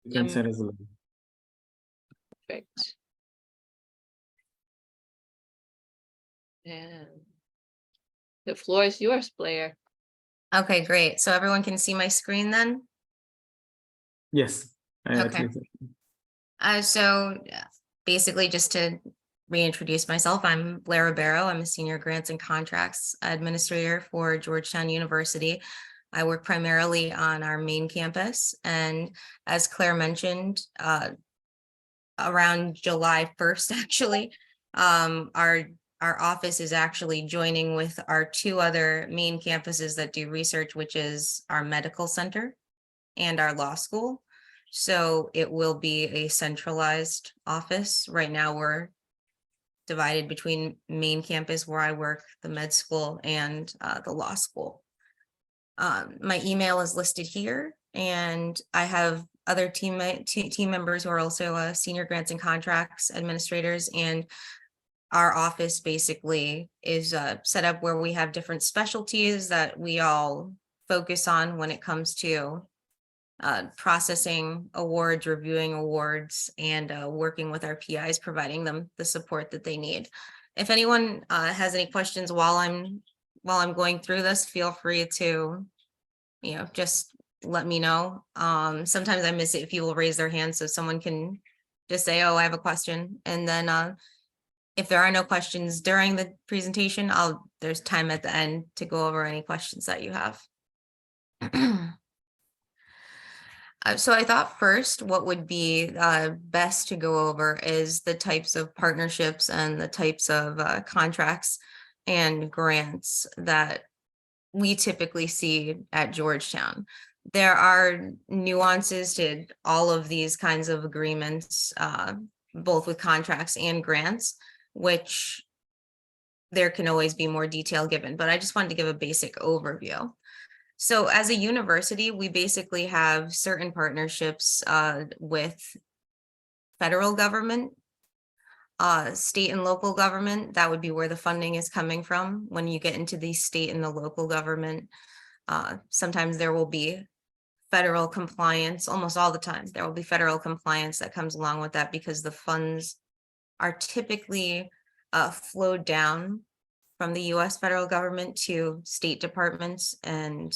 You can share as well. Perfect. And the floor is yours, Blair. Okay, great. So everyone can see my screen then? Yes. I Okay. think so. Basically just to reintroduce myself, I'm Blair Ribeiro. I'm a senior grants and contracts administrator for Georgetown University. I work primarily on our main campus, and as Claire mentioned, around July 1st, actually, our office is actually joining with our two other main campuses that do research, which is our medical center and our law school. So it will be a centralized office. Right now, we're divided between main campus where I work, the med school, and the law school. My email is listed here, and I have other team members who are also senior grants and contracts administrators, and our office basically is set up where we have different specialties that we all focus on when it comes to processing awards, reviewing awards, and working with our PIs, providing them the support that they need. If anyone has any questions while I'm going through this, feel free to, just let me know. Sometimes I miss it if people raise their hand, so someone can just say, "Oh, I have a question," and then if there are no questions during the presentation, there's time at the end to go over any questions that you have. So I thought first what would be best to go over is the types of partnerships and the types of contracts and grants that we typically see at Georgetown. There are nuances to all of these kinds of agreements, both with contracts and grants, which there can always be more detail given, but I just wanted to give a basic overview. So as a university, we basically have certain partnerships with federal government, state and local government. That would be where the funding is coming from. When you get into the state and the local government, sometimes there will be federal compliance. Almost all the time there will be federal compliance that comes along with that, because the funds are typically flowed down from the US federal government to state departments, and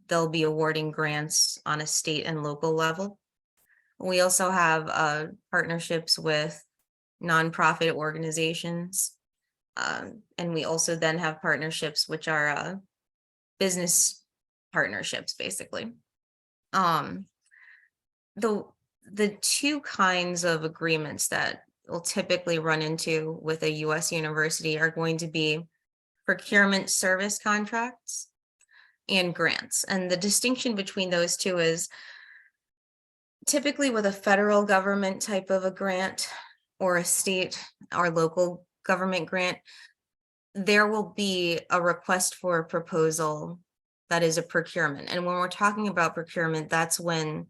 they'll be awarding grants on a state and local level. We also have partnerships with nonprofit organizations, and we also then have partnerships which are business partnerships, basically. The two kinds of agreements that we'll typically run into with a US university are going to be procurement service contracts and grants. And the distinction between those two is typically with a federal government type of a grant or a state or local government grant, there will be a request for a proposal that is a procurement. And when we're talking about procurement, that's when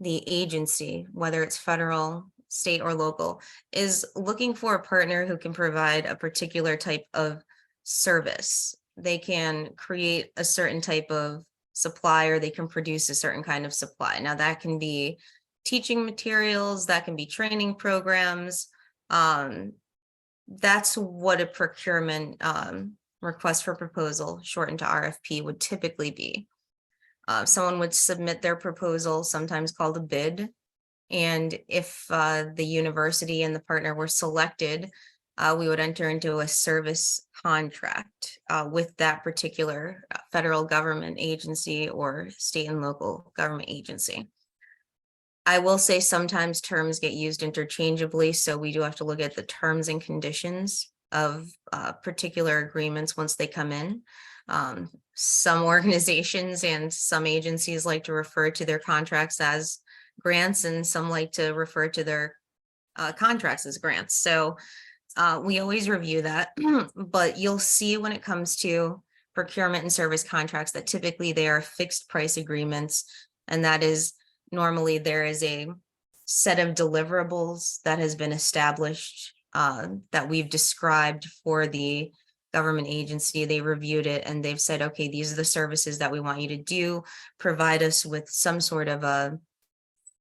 the agency, whether it's federal, state, or local, is looking for a partner who can provide a particular type of service. They can create a certain type of supply, or they can produce a certain kind of supply. Now that can be teaching materials, that can be training programs. That's what a procurement request for proposal, shortened to RFP, would typically be. Someone would submit their proposal, sometimes called a bid. And if the university and the partner were selected, we would enter into a service contract with that particular federal government agency or state and local government agency. I will say sometimes terms get used interchangeably, so we do have to look at the terms and conditions of particular agreements once they come in. Some organizations and some agencies like to refer to their contracts as grants, and some like to refer to their contracts as grants. So we always review that, but you'll see when it comes to procurement and service contracts that typically they are fixed price agreements, and that is normally there is a set of deliverables that has been established that we've described for the government agency. They reviewed it and they've said, okay, these are the services that we want you to do. Provide us with some sort of a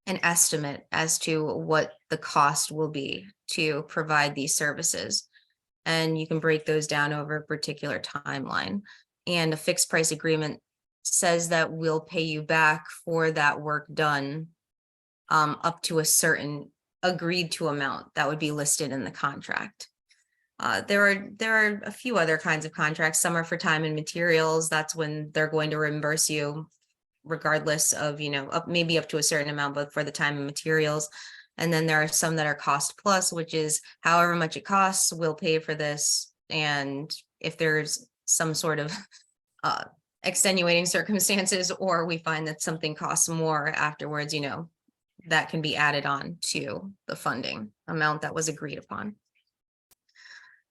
an estimate as to what the cost will be to provide these services. And you can break those down over a particular timeline. And a fixed price agreement says that we'll pay you back for that work done up to a certain agreed to amount that would be listed in the contract. There are a few other kinds of contracts. Some are for time and materials. That's when they're going to reimburse you regardless of, maybe up to a certain amount, but for the time and materials. And then there are some that are cost plus, which is however much it costs, we'll pay for this. And if there's some sort of extenuating circumstances, or we find that something costs more afterwards, that can be added on to the funding amount that was agreed upon.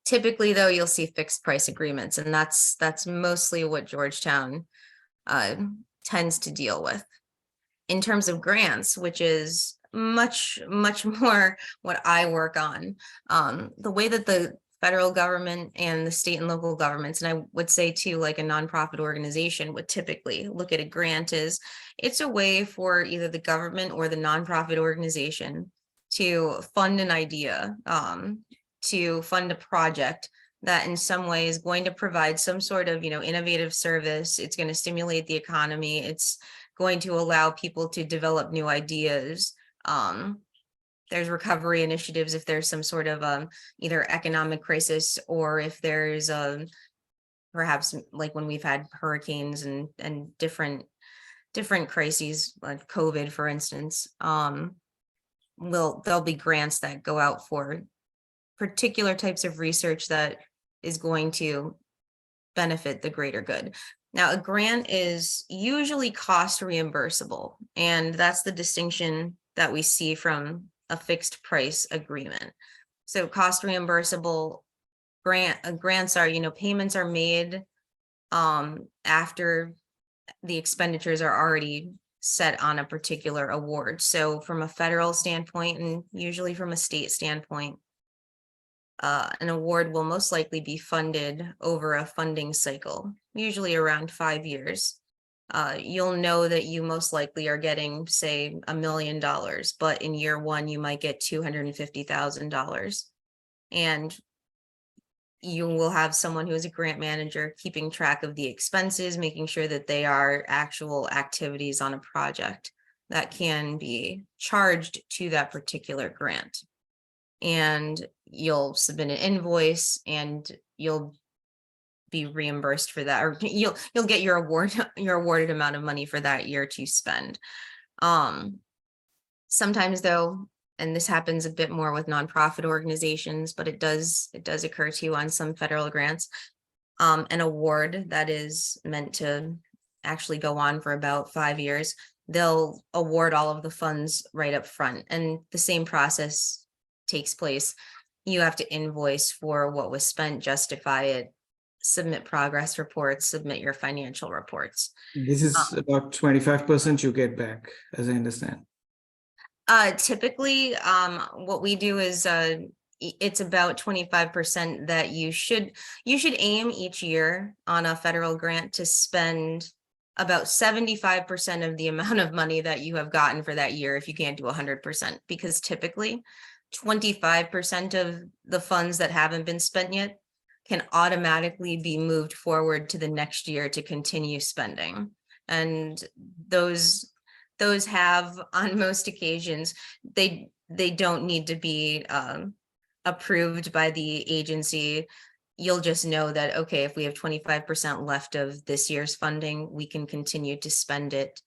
Typically, though, you'll see fixed price agreements, and that's mostly what Georgetown tends to deal with. In terms of grants, which is much more what I work on, the way that the federal government and the state and local governments, and I would say too, like a nonprofit organization would typically look at a grant, is it's a way for either the government or the nonprofit organization to fund an idea, to fund a project that in some way is going to provide some sort of, innovative service. It's going to stimulate the economy. It's going to allow people to develop new ideas. There's recovery initiatives if there's some sort of either economic crisis, or if there's perhaps like when we've had hurricanes and different crises, like COVID, for instance. There'll be grants that go out for particular types of research that is going to benefit the greater good. Now, a grant is usually cost reimbursable, and that's the distinction that we see from a fixed price agreement. So cost reimbursable grants are, payments are made after the expenditures are already set on a particular award. So from a federal standpoint, and usually from a state standpoint, an award will most likely be funded over a funding cycle, usually around 5 years. You'll know that you most likely are getting, say, $1 million, but in year one, you might get $250,000. And you will have someone who is a grant manager keeping track of the expenses, making sure that they are actual activities on a project that can be charged to that particular grant. And you'll submit an invoice and you'll be reimbursed for that, or you'll get your awarded amount of money for that year to spend. Sometimes though, and this happens a bit more with nonprofit organizations, but it does occur to you on some federal grants, an award that is meant to actually go on for about 5 years, they'll award all of the funds right up front, and the same process takes place. You have to invoice for what was spent, justify it, submit progress reports, submit your financial reports. This is about 25% you get back, as I understand. Typically, what we do is it's about 25% that you should aim each year on a federal grant to spend about 75% of the amount of money that you have gotten for that year, if you can't do 100%, because typically 25% of the funds that haven't been spent yet can automatically be moved forward to the next year to continue spending. And those have, on most occasions, they don't need to be approved by the agency. You'll just know that, okay, if we have 25% left of this year's funding, we can continue to spend it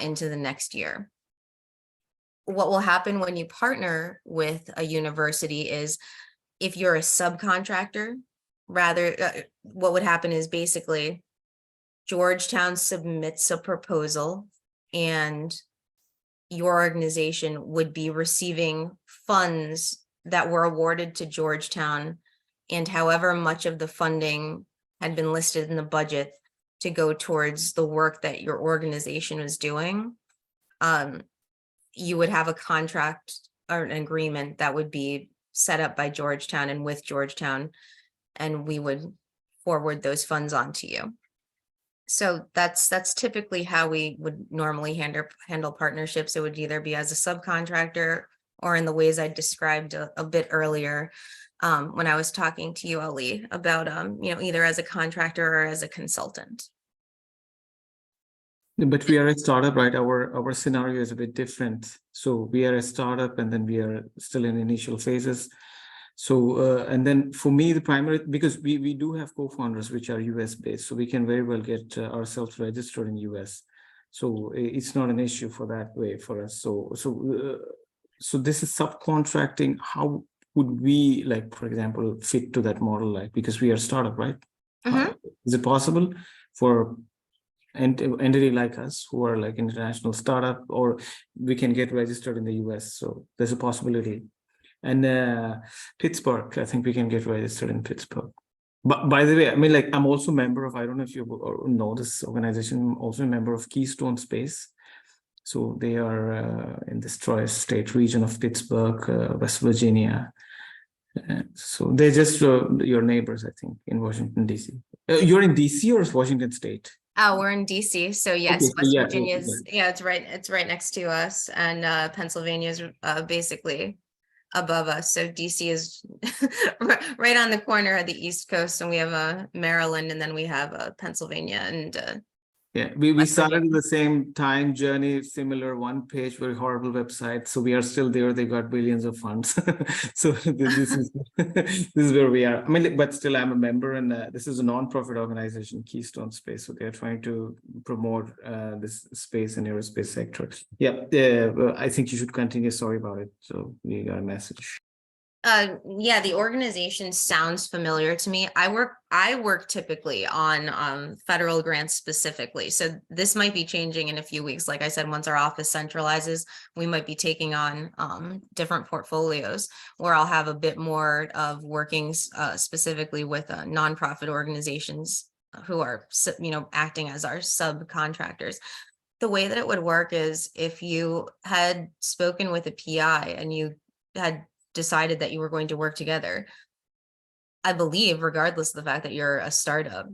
into the next year. What will happen when you partner with a university is, if you're a subcontractor, what would happen is basically Georgetown submits a proposal and your organization would be receiving funds that were awarded to Georgetown, and however much of the funding had been listed in the budget to go towards the work that your organization was doing. You would have a contract or an agreement that would be set up by Georgetown and with Georgetown, and we would forward those funds on to you. So that's typically how we would normally handle partnerships. It would either be as a subcontractor or in the ways I described a bit earlier when I was talking to you, Ali, about either as a contractor or as a consultant. But we are a startup, right? Our scenario is a bit different. So we are a startup, and then we are still in initial phases. So and then for me, the primary, because we do have co-founders which are US based, so we can very well get ourselves registered in US. So it's not an issue for that way for us. So this is subcontracting. How would we, like, for example, fit to that model? Like, because we are a startup, right? Mhm. Is it possible for entity like us who are like international startup, or we can get registered in the US? So there's a possibility. And Pittsburgh, I think we can get registered in Pittsburgh. But by the way, I mean, like, I'm also a member of, I don't know if you know this organization, I'm also a member of Keystone Space. So they are in this tri-state region of Pittsburgh, West Virginia. So they're just your neighbors, I think, in Washington, D.C. You're in D.C. or Washington State? Oh, we're in DC. So yes, Okay, so West yeah, Virginia's, yeah, it's right next to us, and Pennsylvania's basically above us. So DC is right on the corner of the East Coast, and we have Maryland, and then we have Pennsylvania and yeah, we West started at Virginia. the same time journey, similar one page, very horrible website. So we are still there. They got billions of funds. So this is this is where we are. I mean, but still, I'm a member, and this is a non-profit organization, Keystone Space. So they're trying to promote this space and aerospace sector. Yeah, I think you should continue. Sorry about it. So we got a message. Yeah, the organization sounds familiar to me. I work typically on federal grants specifically. So this might be changing in a few weeks. Like I said, once our office centralizes, we might be taking on different portfolios where I'll have a bit more of working specifically with nonprofit organizations who are acting as our subcontractors. The way that it would work is if you had spoken with a PI and you had decided that you were going to work together, I believe, regardless of the fact that you're a startup,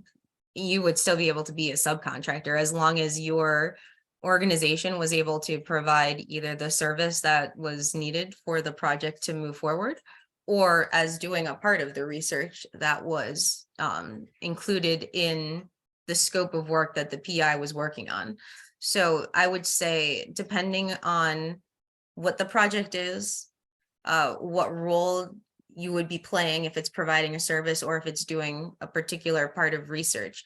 you would still be able to be a subcontractor as long as your organization was able to provide either the service that was needed for the project to move forward, or as doing a part of the research that was included in the scope of work that the PI was working on. So I would say, depending on what the project is, what role you would be playing, if it's providing a service or if it's doing a particular part of research,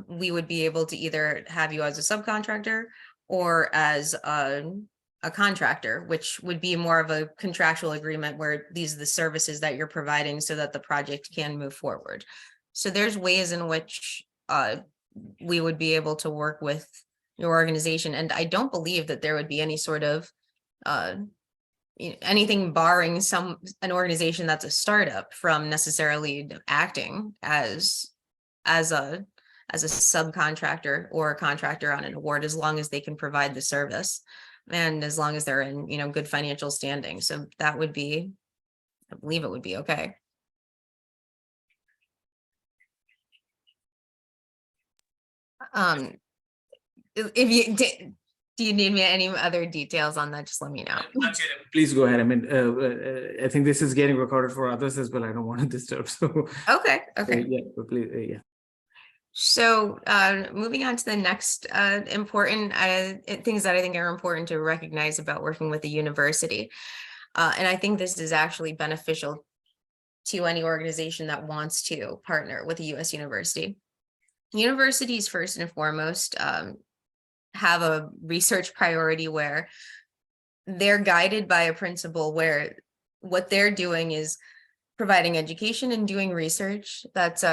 we would be able to either have you as a subcontractor or as a contractor, which would be more of a contractual agreement where these are the services that you're providing so that the project can move forward. So there's ways in which we would be able to work with your organization. And I don't believe that there would be any sort of anything barring an organization that's a startup from necessarily acting as a subcontractor or a contractor on an award, as long as they can provide the service and as long as they're in good financial standing. So that would be, I believe it would be okay. If you do you need me any other details on that, just let me know. Please go ahead. I mean, I think this is getting recorded for others as well. I don't want to disturb. So Okay. yeah, please, yeah. So moving on to the next important things that I think are important to recognize about working with a university. And I think this is actually beneficial to any organization that wants to partner with a U.S. university. Universities, first and foremost, have a research priority where they're guided by a principle where what they're doing is providing education and doing research that's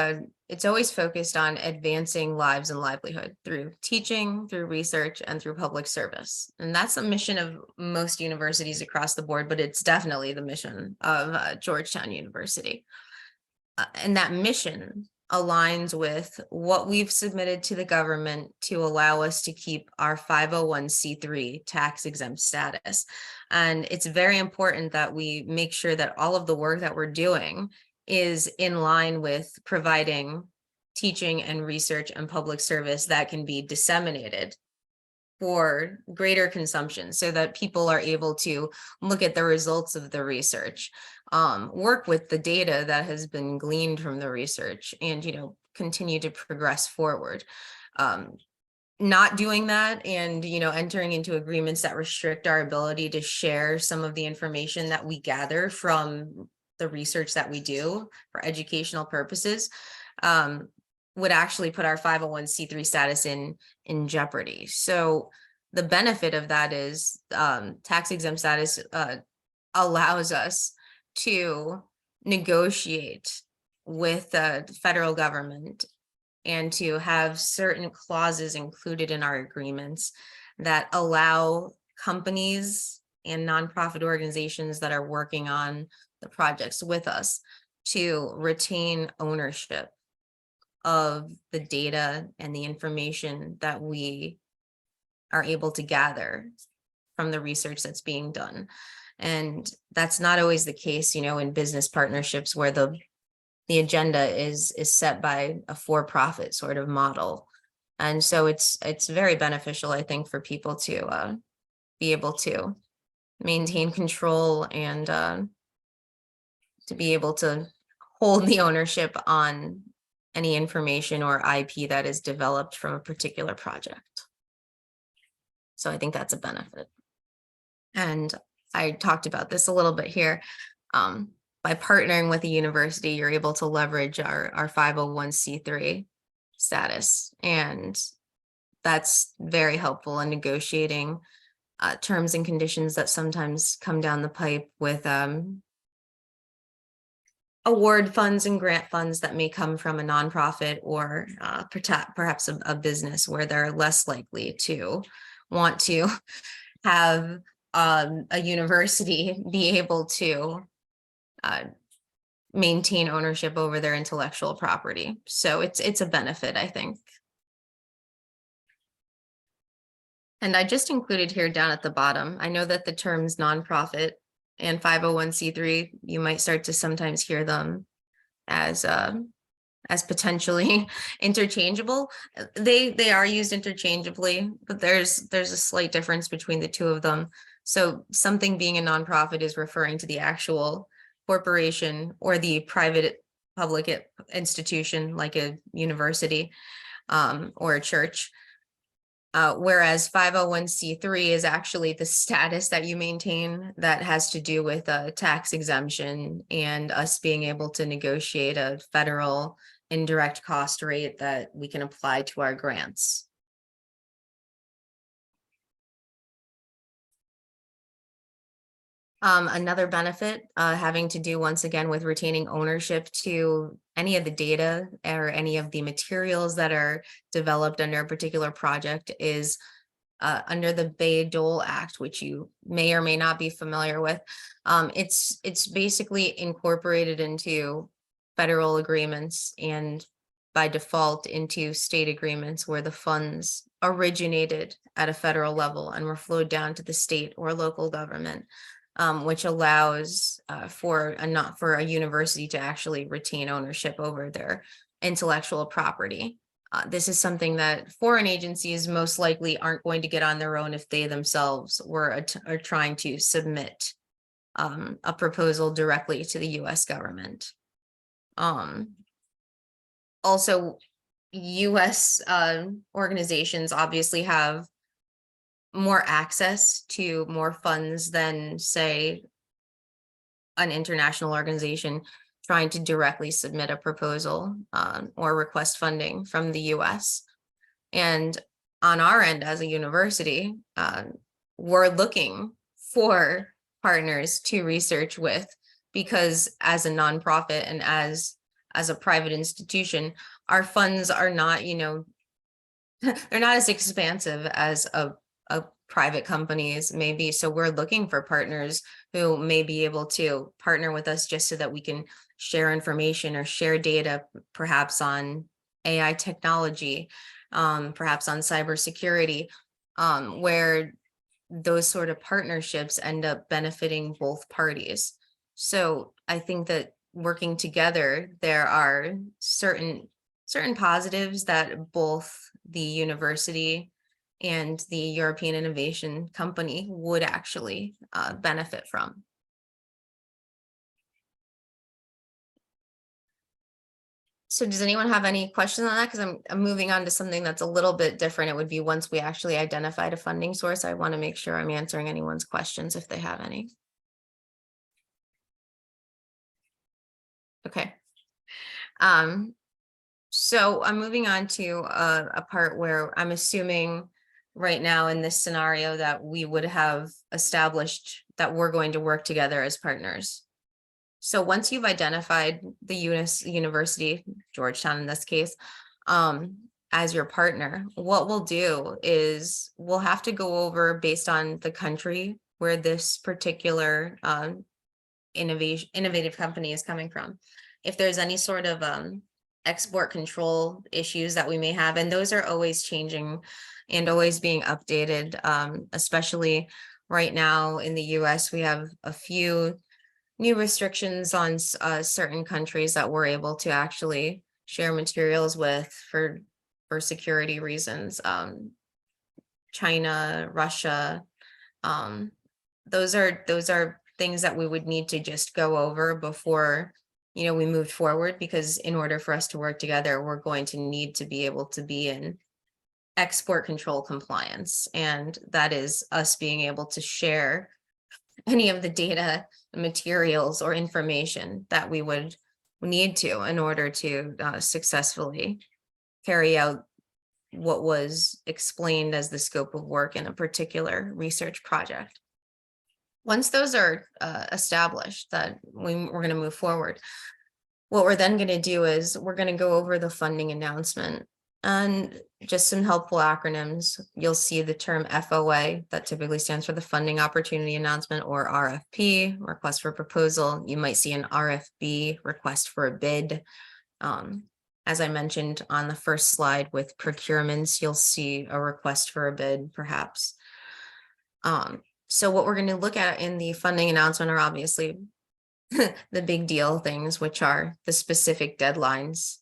it's always focused on advancing lives and livelihood through teaching, through research, and through public service. And that's the mission of most universities across the board, but it's definitely the mission of Georgetown University. And that mission aligns with what we've submitted to the government to allow us to keep our 501c3 tax exempt status. And it's very important that we make sure that all of the work that we're doing is in line with providing teaching and research and public service that can be disseminated for greater consumption so that people are able to look at the results of the research, work with the data that has been gleaned from the research, and, continue to progress forward. Not doing that and, entering into agreements that restrict our ability to share some of the information that we gather from the research that we do for educational purposes, would actually put our 501c3 status in jeopardy. So the benefit of that is tax exempt status allows us to negotiate with the federal government and to have certain clauses included in our agreements that allow companies and nonprofit organizations that are working on the projects with us to retain ownership of the data and the information that we are able to gather from the research that's being done. And that's not always the case, in business partnerships where the agenda is set by a for-profit sort of model. And so it's very beneficial, I think, for people to be able to maintain control and to be able to hold the ownership on any information or IP that is developed from a particular project. So I think that's a benefit. And I talked about this a little bit here. By partnering with a university, you're able to leverage our 501c3 status. And that's very helpful in negotiating terms and conditions that sometimes come down the pipe with award funds and grant funds that may come from a nonprofit or perhaps a business where they're less likely to want to have a university be able to maintain ownership over their intellectual property. So it's a benefit, I think. And I just included here down at the bottom, I know that the terms nonprofit and 501c3, you might start to sometimes hear them as potentially interchangeable. They are used interchangeably, but there's a slight difference between the two of them. So something being a nonprofit is referring to the actual corporation or the private public institution like a university or a church. Whereas 501c3 is actually the status that you maintain that has to do with a tax exemption and us being able to negotiate a federal indirect cost rate that we can apply to our grants. Another benefit having to do once again with retaining ownership to any of the data or any of the materials that are developed under a particular project is under the Bayh-Dole Act, which you may or may not be familiar with. It's basically incorporated into federal agreements and by default into state agreements where the funds originated at a federal level and were flowed down to the state or local government. Which allows for a university to actually retain ownership over their intellectual property. This is something that foreign agencies most likely aren't going to get on their own if they themselves are trying to submit a proposal directly to the U.S. government. Also, U.S. Organizations obviously have more access to more funds than, say, an international organization trying to directly submit a proposal or request funding from the US. And on our end as a university, we're looking for partners to research with, because as a nonprofit and as a private institution, our funds are not, they're not as expansive as a private companies maybe. So we're looking for partners who may be able to partner with us just so that we can share information or share data, perhaps on AI technology, perhaps on cybersecurity, where those sort of partnerships end up benefiting both parties. So I think that working together, there are certain certain positives that both the university and the European Innovation Company would actually benefit from. So does anyone have any questions on that? Because I'm moving on to something that's a little bit different. It would be once we actually identified a funding source, I want to make sure I'm answering anyone's questions if they have any. Okay. So I'm moving on to a part where I'm assuming right now in this scenario that we would have established that we're going to work together as partners. So once you've identified the university, Georgetown in this case, as your partner, what we'll do is we'll have to go over based on the country where this particular innovative company is coming from. If there's any sort of export control issues that we may have, and those are always changing and always being updated, especially right now in the US, we have a few new restrictions on certain countries that we're able to actually share materials with for security reasons. China, Russia, those are things that we would need to just go over before, you know, we moved forward, because in order for us to work together, we're going to need to be able to be in export control compliance. And that is us being able to share any of the data, materials, or information that we would need to in order to successfully carry out what was explained as the scope of work in a particular research project. Once those are established, that we're going to move forward, what we're then going to do is we're going to go over the funding announcement and just some helpful acronyms. You'll see the term FOA, that typically stands for the Funding Opportunity Announcement, or RFP, Request for Proposal. You might see an RFB, Request for a Bid. As I mentioned on the first slide with procurements, you'll see a request for a bid, perhaps. So what we're going to look at in the funding announcement are obviously the big deal things, which are the specific deadlines,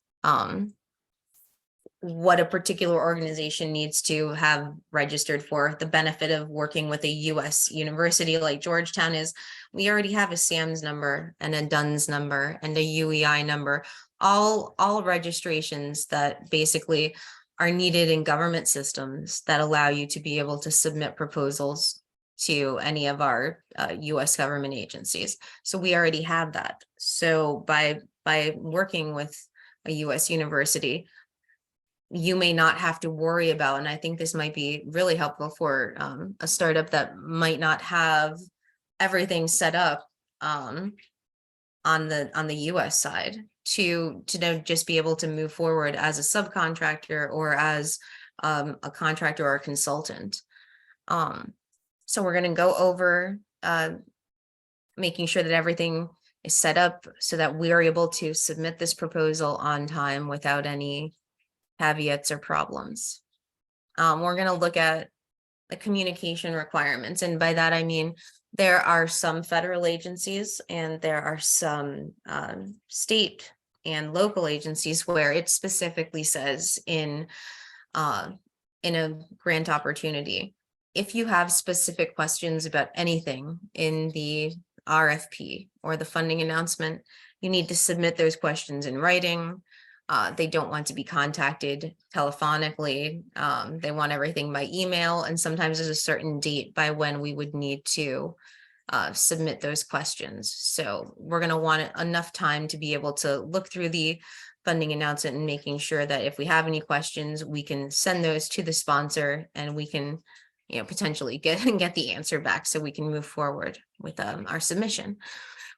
what a particular organization needs to have registered for. The benefit of working with a US university like Georgetown is we already have a SAMS number and a DUNS number and a UEI number, all registrations that basically are needed in government systems that allow you to be able to submit proposals to any of our US government agencies. So we already have that. So by working with a US university, you may not have to worry about, and I think this might be really helpful for a startup that might not have everything set up on the US side to just be able to move forward as a subcontractor or as a contractor or a consultant. So we're going to go over making sure that everything is set up so that we are able to submit this proposal on time without any caveats or problems. We're going to look at the communication requirements. And by that, I mean, there are some federal agencies and there are some state and local agencies where it specifically says in a grant opportunity, if you have specific questions about anything in the RFP or the funding announcement, you need to submit those questions in writing. They don't want to be contacted telephonically. They want everything by email, and sometimes there's a certain date by when we would need to submit those questions. So we're going to want enough time to be able to look through the funding announcement and making sure that if we have any questions, we can send those to the sponsor and we can, you know, potentially get the answer back so we can move forward with our submission.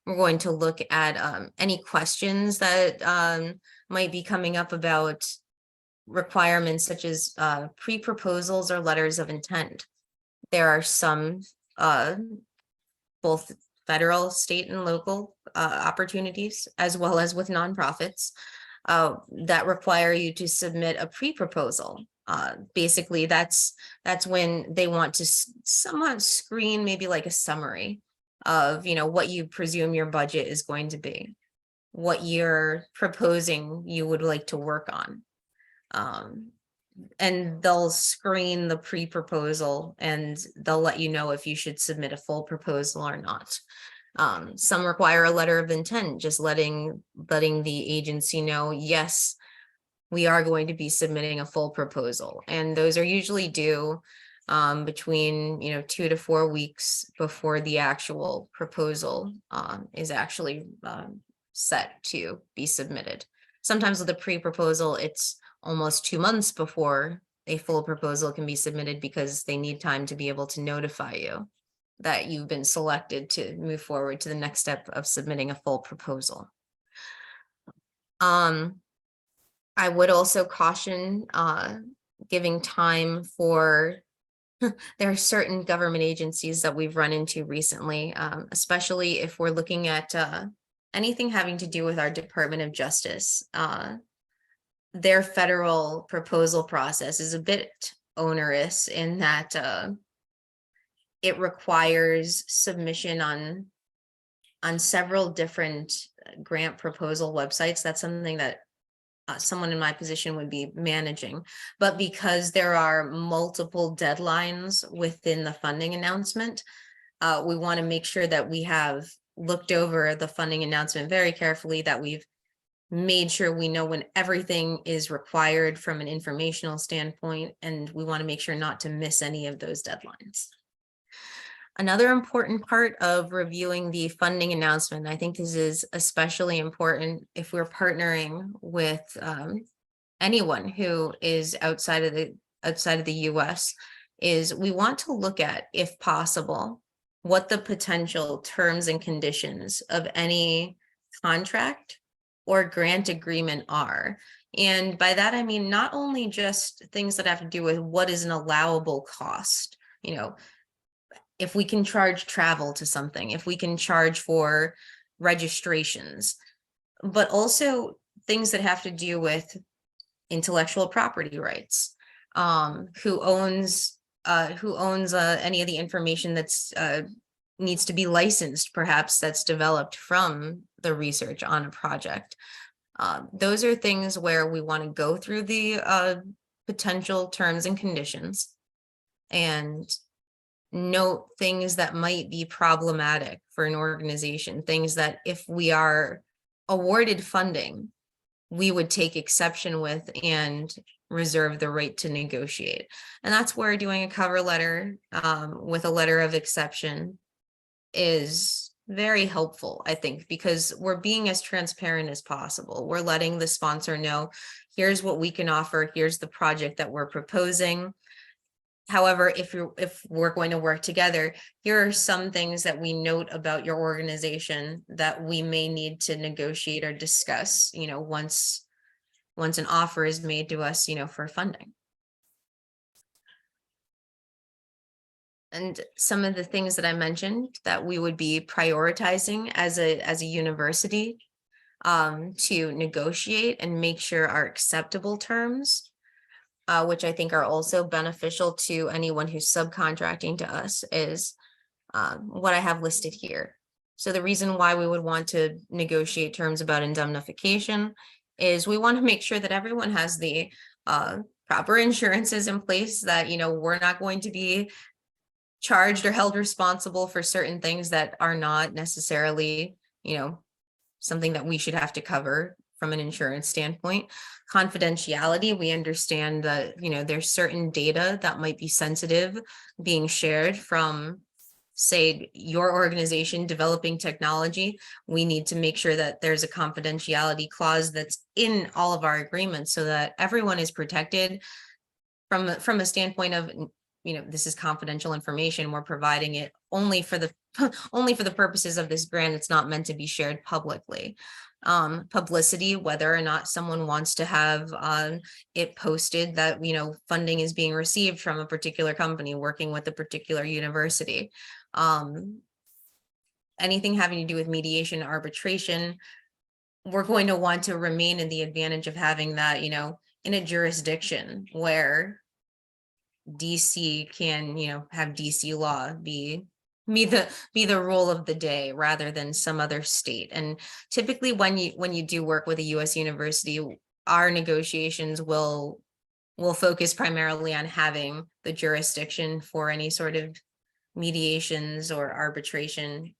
We're going to look at any questions that might be coming up about requirements such as pre-proposals or letters of intent. There are some both federal, state, and local opportunities, as well as with nonprofits, that require you to submit a pre-proposal. Basically, that's when they want to somewhat screen maybe like a summary of, you know, what you presume your budget is going to be. what you're proposing you would like to work on. And they'll screen the pre-proposal and they'll let you know if you should submit a full proposal or not. Some require a letter of intent, just letting the agency know, yes, we are going to be submitting a full proposal. And those are usually due between 2 to 4 weeks before the actual proposal is actually set to be submitted. Sometimes with a pre-proposal, it's almost 2 months before a full proposal can be submitted because they need time to be able to notify you that you've been selected to move forward to the next step of submitting a full proposal. I would also caution giving time for, there are certain government agencies that we've run into recently, especially if we're looking at anything having to do with our Department of Justice. Their federal proposal process is a bit onerous in that it requires submission on several different grant proposal websites. That's something that someone in my position would be managing. But because there are multiple deadlines within the funding announcement, we want to make sure that we have looked over the funding announcement very carefully, that we've made sure we know when everything is required from an informational standpoint, and we want to make sure not to miss any of those deadlines. Another important part of reviewing the funding announcement, I think this is especially important if we're partnering with anyone who is outside of the US, is we want to look at, if possible, what the potential terms and conditions of any contract or grant agreement are. And by that, I mean, not only just things that have to do with what is an allowable cost, if we can charge travel to something, if we can charge for registrations, but also things that have to do with intellectual property rights, who owns any of the information that's needs to be licensed, perhaps, that's developed from the research on a project. Those are things where we want to go through the potential terms and conditions and note things that might be problematic for an organization, things that if we are awarded funding, we would take exception with and reserve the right to negotiate. And that's where doing a cover letter with a letter of exception is very helpful, I think, because we're being as transparent as possible. We're letting the sponsor know, here's what we can offer, here's the project that we're proposing. However, if we're going to work together, here are some things that we note about your organization that we may need to negotiate or discuss, once an offer is made to us, for funding. And some of the things that I mentioned that we would be prioritizing as a university to negotiate and make sure are acceptable terms, which I think are also beneficial to anyone who's subcontracting to us, is what I have listed here. So the reason why we would want to negotiate terms about indemnification is we want to make sure that everyone has the proper insurances in place, that, we're not going to be charged or held responsible for certain things that are not necessarily, something that we should have to cover from an insurance standpoint. Confidentiality, we understand that, there's certain data that might be sensitive being shared from, say, your organization developing technology. We need to make sure that there's a confidentiality clause that's in all of our agreements so that everyone is protected from a standpoint of, this is confidential information. We're providing it only for the purposes of this grant. It's not meant to be shared publicly. Publicity, whether or not someone wants to have it posted that, funding is being received from a particular company working with a particular university. Anything having to do with mediation, arbitration, we're going to want to remain in the advantage of having that, in a jurisdiction where DC can, have DC law be be the rule of the day rather than some other state. And typically when you do work with a US university, our negotiations will focus primarily on having the jurisdiction for any sort of mediations or arbitration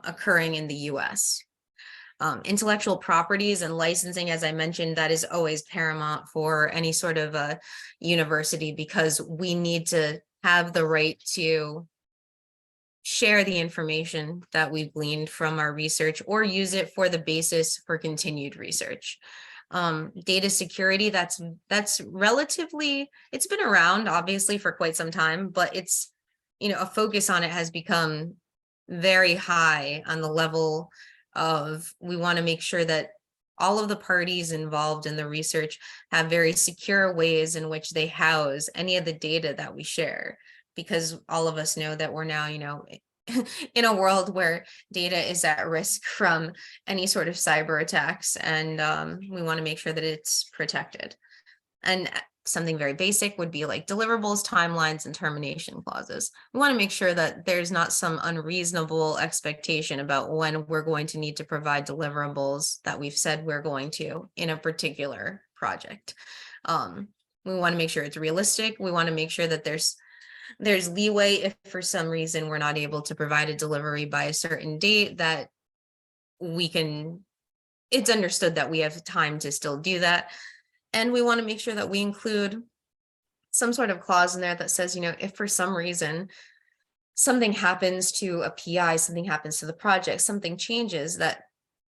occurring in the US. Intellectual properties and licensing, as I mentioned, that is always paramount for any sort of a university, because we need to have the right to share the information that we've gleaned from our research or use it for the basis for continued research. Data security, that's relatively, it's been around obviously for quite some time, but it's, a focus on it has become very high on the level of, we want to make sure that all of the parties involved in the research have very secure ways in which they house any of the data that we share, because all of us know that we're now, in a world where data is at risk from any sort of cyber attacks, and we want to make sure that it's protected. And something very basic would be like deliverables, timelines, and termination clauses. We want to make sure that there's not some unreasonable expectation about when we're going to need to provide deliverables that we've said we're going to in a particular project. We want to make sure it's realistic. We want to make sure that there's leeway if for some reason we're not able to provide a delivery by a certain date, that it's understood that we have time to still do that. And we want to make sure that we include some sort of clause in there that says, if for some reason something happens to a PI, something happens to the project, something changes, that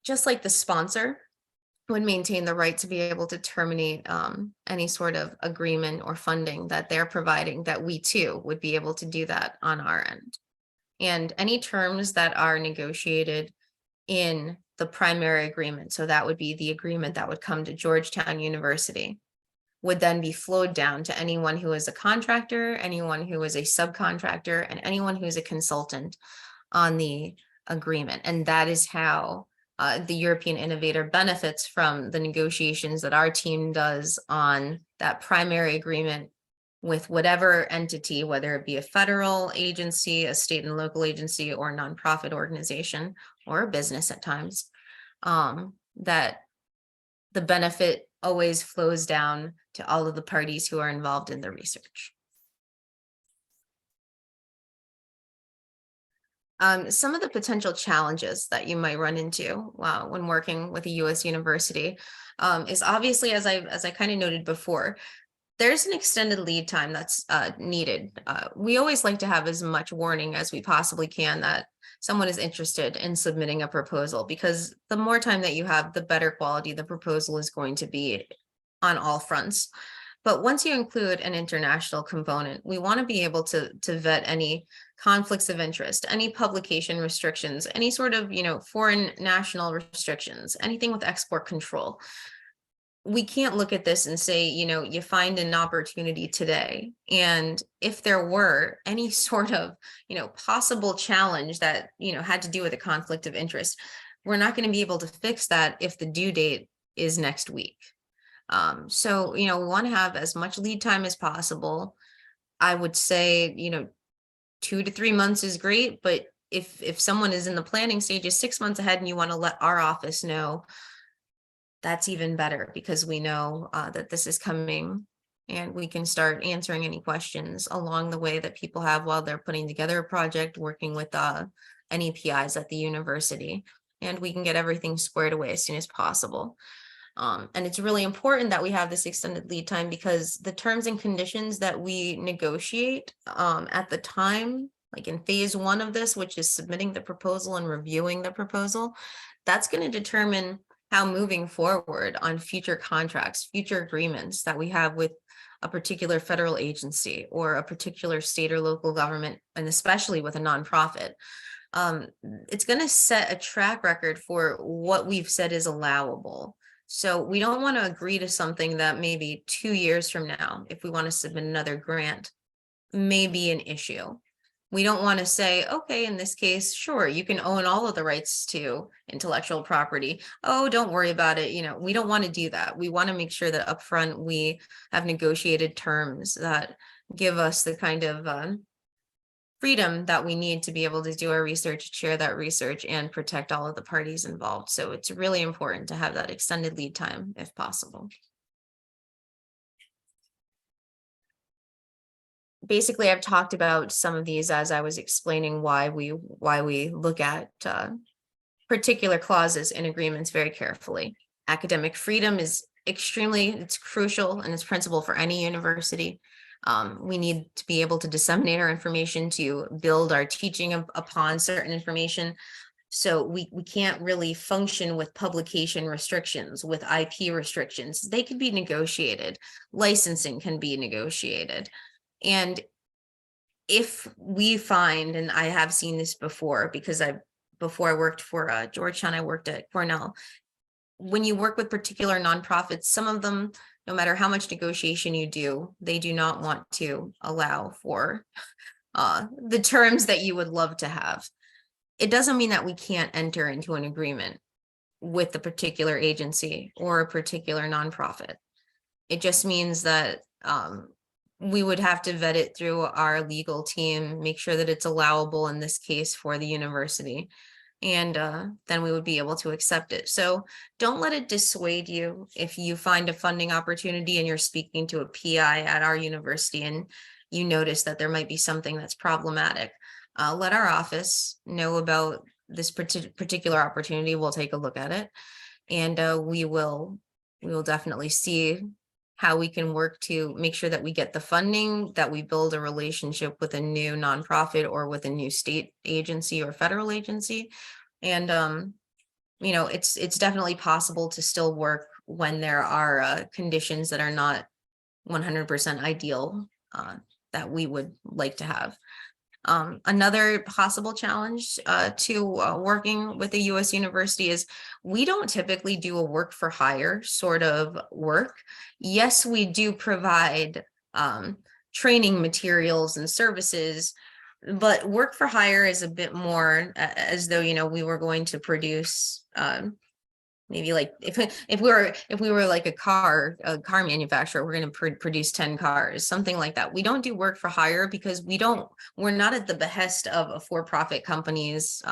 just like the sponsor would maintain the right to be able to terminate any sort of agreement or funding that they're providing, that we too would be able to do that on our end. And any terms that are negotiated in the primary agreement, so that would be the agreement that would come to Georgetown University, would then be flowed down to anyone who is a contractor, anyone who is a subcontractor, and anyone who is a consultant on the agreement. And that is how the European Innovator benefits from the negotiations that our team does on that primary agreement with whatever entity, whether it be a federal agency, a state and local agency, or a nonprofit organization, or a business at times, that the benefit always flows down to all of the parties who are involved in the research. Some of the potential challenges that you might run into when working with a US university is obviously, as I kind of noted before, there's an extended lead time that's needed. We always like to have as much warning as we possibly can that someone is interested in submitting a proposal, because the more time that you have, the better quality the proposal is going to be on all fronts. But once you include an international component, we want to be able to vet any conflicts of interest, any publication restrictions, any sort of, foreign national restrictions, anything with export control. We can't look at this and say, you find an opportunity today, and if there were any sort of, possible challenge that, had to do with a conflict of interest, we're not going to be able to fix that if the due date is next week. So, we want to have as much lead time as possible. I would say, 2 to 3 months is great, but if someone is in the planning stages 6 months ahead and you want to let our office know, that's even better, because we know that this is coming, and we can start answering any questions along the way that people have while they're putting together a project, working with NEPIs at the university, and we can get everything squared away as soon as possible. And it's really important that we have this extended lead time, because the terms and conditions that we negotiate at the time, like in phase 1 of this, which is submitting the proposal and reviewing the proposal, that's going to determine how moving forward on future contracts, future agreements that we have with a particular federal agency or a particular state or local government, and especially with a nonprofit, it's going to set a track record for what we've said is allowable. So we don't want to agree to something that maybe 2 years from now, if we want to submit another grant, may be an issue. We don't want to say, okay, in this case, sure, you can own all of the rights to intellectual property. Oh, don't worry about it. We don't want to do that. We want to make sure that upfront we have negotiated terms that give us the kind of freedom that we need to be able to do our research, share that research, and protect all of the parties involved. So it's really important to have that extended lead time if possible. Basically, I've talked about some of these as I was explaining why we look at particular clauses in agreements very carefully. Academic freedom is it's crucial and it's principal for any university. We need to be able to disseminate our information, to build our teaching upon certain information. So we can't really function with publication restrictions, with IP restrictions. They can be negotiated. Licensing can be negotiated. And if we find, and I have seen this before, because before I worked for Georgetown, I worked at Cornell. When you work with particular nonprofits, some of them, no matter how much negotiation you do, they do not want to allow for the terms that you would love to have. It doesn't mean that we can't enter into an agreement with the particular agency or a particular nonprofit. It just means that we would have to vet it through our legal team, make sure that it's allowable in this case for the university. And then we would be able to accept it. So don't let it dissuade you if you find a funding opportunity and you're speaking to a PI at our university and you notice that there might be something that's problematic. Let our office know about this particular opportunity. We'll take a look at it, and we will definitely see how we can work to make sure that we get the funding, that we build a relationship with a new nonprofit or with a new state agency or federal agency. And, it's definitely possible to still work when there are conditions that are not 100% ideal that we would like to have. Another possible challenge to working with a U.S. university is we don't typically do a work for hire sort of work. Yes, we do provide training materials and services, but work for hire is a bit more as though, we were going to produce maybe like if we were like a car manufacturer, we're going to produce 10 cars, something like that. We don't do work for hire because we're not at the behest of a for-profit company's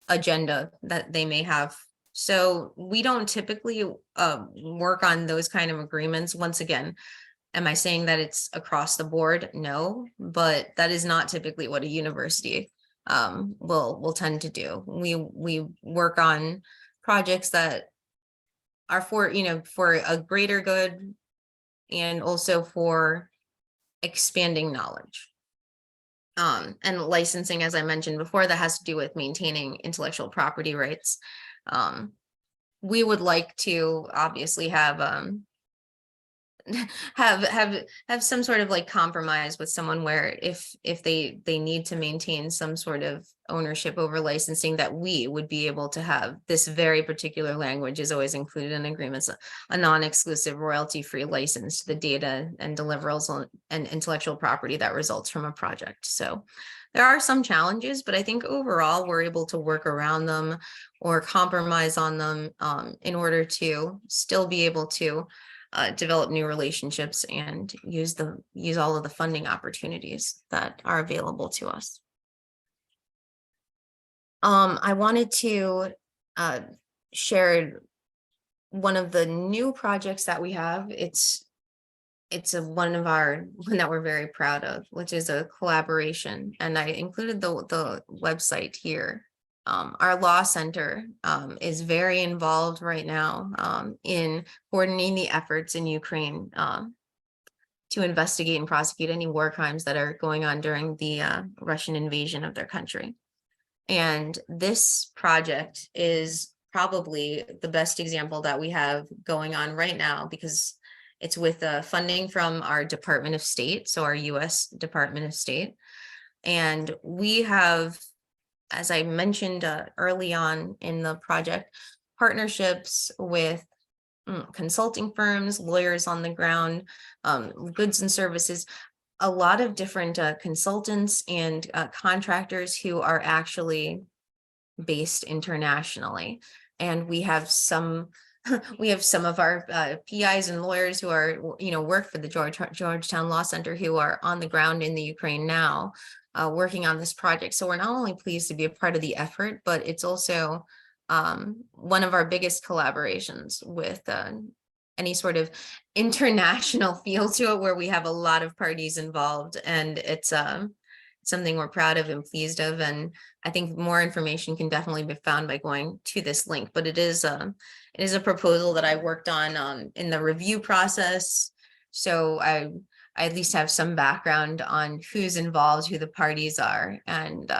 agenda that they may have. So we don't typically work on those kind of agreements. Once again, am I saying that it's across the board? No, but that is not typically what a university will tend to do. We work on projects that are for a greater good and also for expanding knowledge. And licensing, as I mentioned before, that has to do with maintaining intellectual property rights. We would like to obviously have some sort of like compromise with someone where if they need to maintain some sort of ownership over licensing, that we would be able to have this very particular language is always included in agreements, a non-exclusive royalty-free license to the data and deliverables and intellectual property that results from a project. So there are some challenges, but I think overall we're able to work around them or compromise on them in order to still be able to develop new relationships and use all of the funding opportunities that are available to us. I wanted to share one of the new projects that we have. It's one that we're very proud of, which is a collaboration, and I included the website here. Our law center is very involved right now in coordinating the efforts in Ukraine to investigate and prosecute any war crimes that are going on during the Russian invasion of their country. And this project is probably the best example that we have going on right now because it's with funding from our Department of State, so our U.S. Department of State. And we have, as I mentioned early on in the project, partnerships with consulting firms, lawyers on the ground, goods and services, a lot of different consultants and contractors who are actually based internationally. And we have some we have some of our PIs and lawyers who are, work for the Georgetown Law Center who are on the ground in the Ukraine now, working on this project. So we're not only pleased to be a part of the effort, but it's also one of our biggest collaborations with any sort of international feel to it, where we have a lot of parties involved, and it's something we're proud of and pleased of. And I think more information can definitely be found by going to this link, but it is a proposal that I worked on in the review process. So I at least have some background on who's involved, who the parties are, and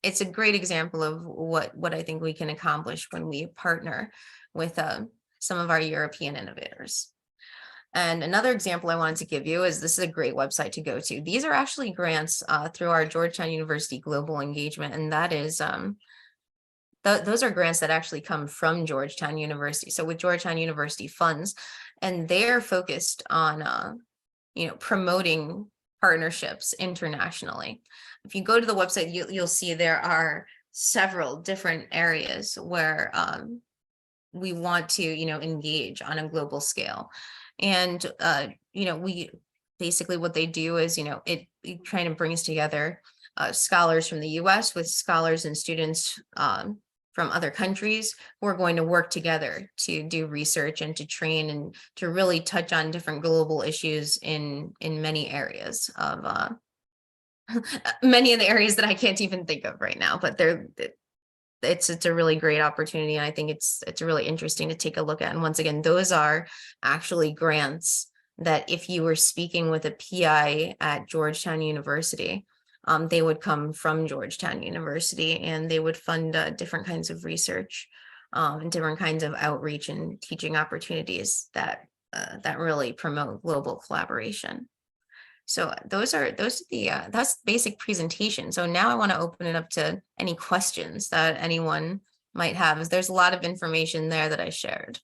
it's a great example of what I think we can accomplish when we partner with some of our European innovators. And another example I wanted to give you is, this is a great website to go to. These are actually grants through our Georgetown University Global Engagement, and that is those are grants that actually come from Georgetown University. So with Georgetown University funds, and they're focused on promoting partnerships internationally. If you go to the website, you'll see there are several different areas where we want to engage on a global scale. And we basically, what they do is it kind of brings together scholars from the US with scholars and students from other countries who are going to work together to do research and to train and to really touch on different global issues in many areas of many of the areas that I can't even think of right now, but it's a really great opportunity. And I think it's really interesting to take a look at. And once again, those are actually grants that if you were speaking with a PI at Georgetown University, they would come from Georgetown University, and they would fund different kinds of research and different kinds of outreach and teaching opportunities that really promote global collaboration. So that's the basic presentation. So now I want to open it up to any questions that anyone might have. There's a lot of information there that I shared.